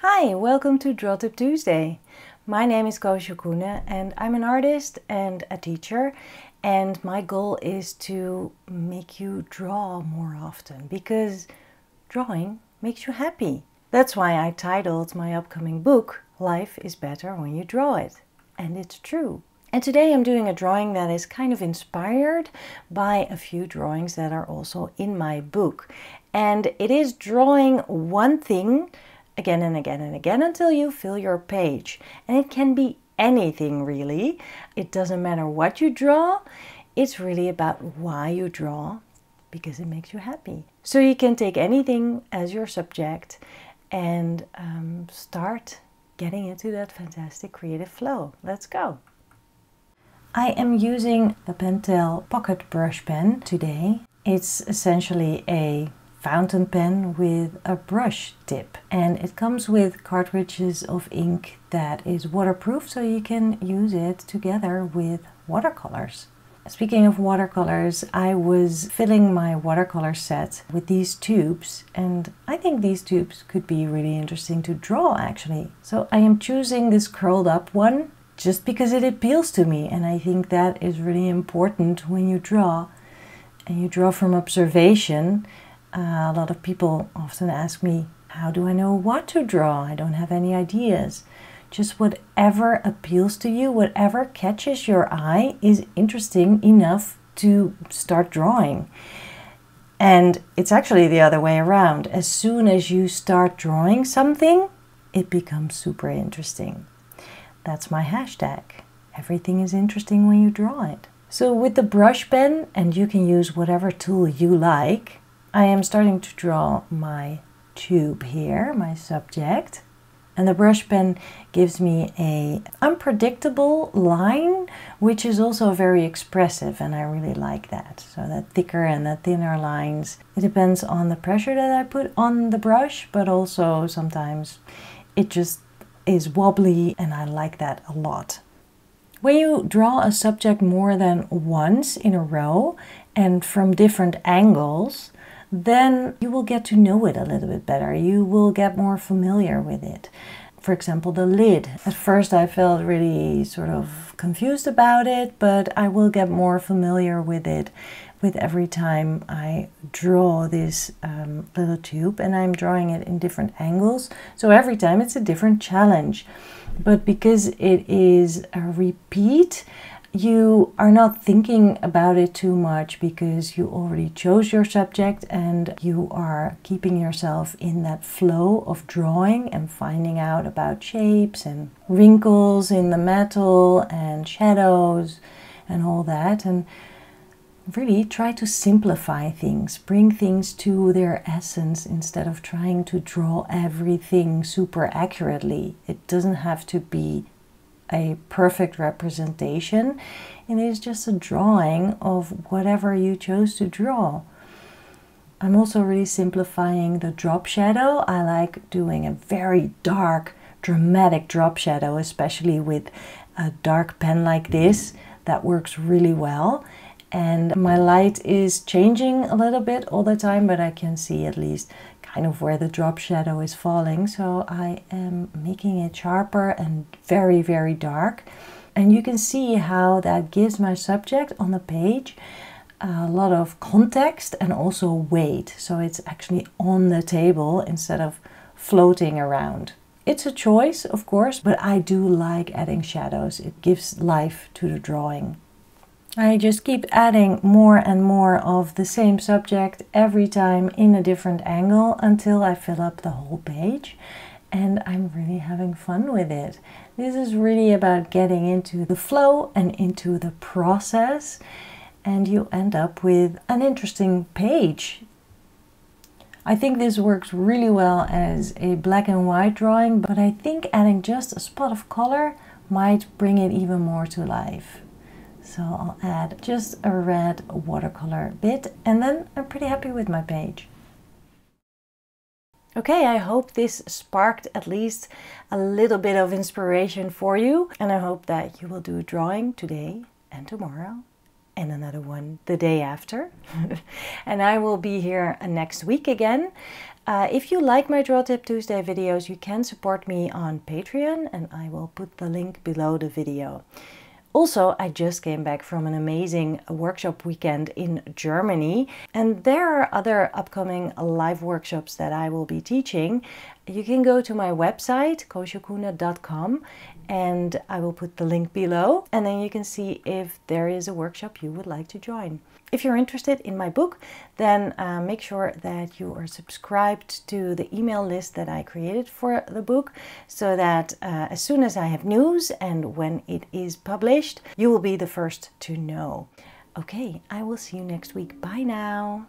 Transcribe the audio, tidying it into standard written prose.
Hi, welcome to Draw Tip Tuesday. My name is Koosje Koenen and I'm an artist and a teacher, and my goal is to make you draw more often because drawing makes you happy. That's why I titled my upcoming book, Life is Better When You Draw It. And it's true. And today I'm doing a drawing that is kind of inspired by a few drawings that are also in my book. And it is drawing one thing again and again and again until you fill your page. And it can be anything really. It doesn't matter what you draw. It's really about why you draw, because it makes you happy. So you can take anything as your subject and start getting into that fantastic creative flow. Let's go. I am using the Pentel Pocket Brush Pen today. It's essentially a fountain pen with a brush tip, and it comes with cartridges of ink that is waterproof, so you can use it together with watercolors. Speaking of watercolors, I was filling my watercolor set with these tubes, and I think these tubes could be really interesting to draw actually. So I am choosing this curled up one just because it appeals to me, and I think that is really important when you draw, and you draw from observation. A lot of people often ask me, how do I know what to draw? I don't have any ideas. Just whatever appeals to you, whatever catches your eye is interesting enough to start drawing. And it's actually the other way around. As soon as you start drawing something, it becomes super interesting. That's my hashtag. Everything is interesting when you draw it. So with the brush pen, and you can use whatever tool you like, I am starting to draw my tube here, my subject. And the brush pen gives me an unpredictable line, which is also very expressive, and I really like that. So that thicker and the thinner lines. It depends on the pressure that I put on the brush, but also sometimes it just is wobbly, and I like that a lot. When you draw a subject more than once in a row and from different angles, then you will get to know it a little bit better. You will get more familiar with it. For example, the lid. At first I felt really sort of confused about it, but I will get more familiar with it with every time I draw this little tube, and I'm drawing it in different angles. So every time it's a different challenge. But because it is a repeat, you are not thinking about it too much because you already chose your subject and you are keeping yourself in that flow of drawing and finding out about shapes and wrinkles in the metal and shadows and all that. And really try to simplify things, bring things to their essence instead of trying to draw everything super accurately. It doesn't have to be a perfect representation. It is just a drawing of whatever you chose to draw. I'm also really simplifying the drop shadow. I like doing a very dark, dramatic drop shadow, especially with a dark pen like this. That works really well. And my light is changing a little bit all the time, but I can see at least kind of where the drop shadow is falling. So I am making it sharper and very, very dark. And you can see how that gives my subject on the page a lot of context and also weight. So it's actually on the table instead of floating around. It's a choice, of course, but I do like adding shadows. It gives life to the drawing. I just keep adding more and more of the same subject every time in a different angle until I fill up the whole page, and I'm really having fun with it. This is really about getting into the flow and into the process, and you end up with an interesting page. I think this works really well as a black and white drawing, but I think adding just a spot of color might bring it even more to life. So I'll add just a red watercolor bit, and then I'm pretty happy with my page. Okay, I hope this sparked at least a little bit of inspiration for you, and I hope that you will do a drawing today and tomorrow and another one the day after. And I will be here next week again. If you like my Draw Tip Tuesday videos, you can support me on Patreon, and I will put the link below the video. Also, I just came back from an amazing workshop weekend in Germany, and there are other upcoming live workshops that I will be teaching. You can go to my website, koosjekoene.com, and I will put the link below, and then you can see if there is a workshop you would like to join. If you're interested in my book, then make sure that you are subscribed to the email list that I created for the book, so that as soon as I have news and when it is published, you will be the first to know. Okay, I will see you next week. Bye now.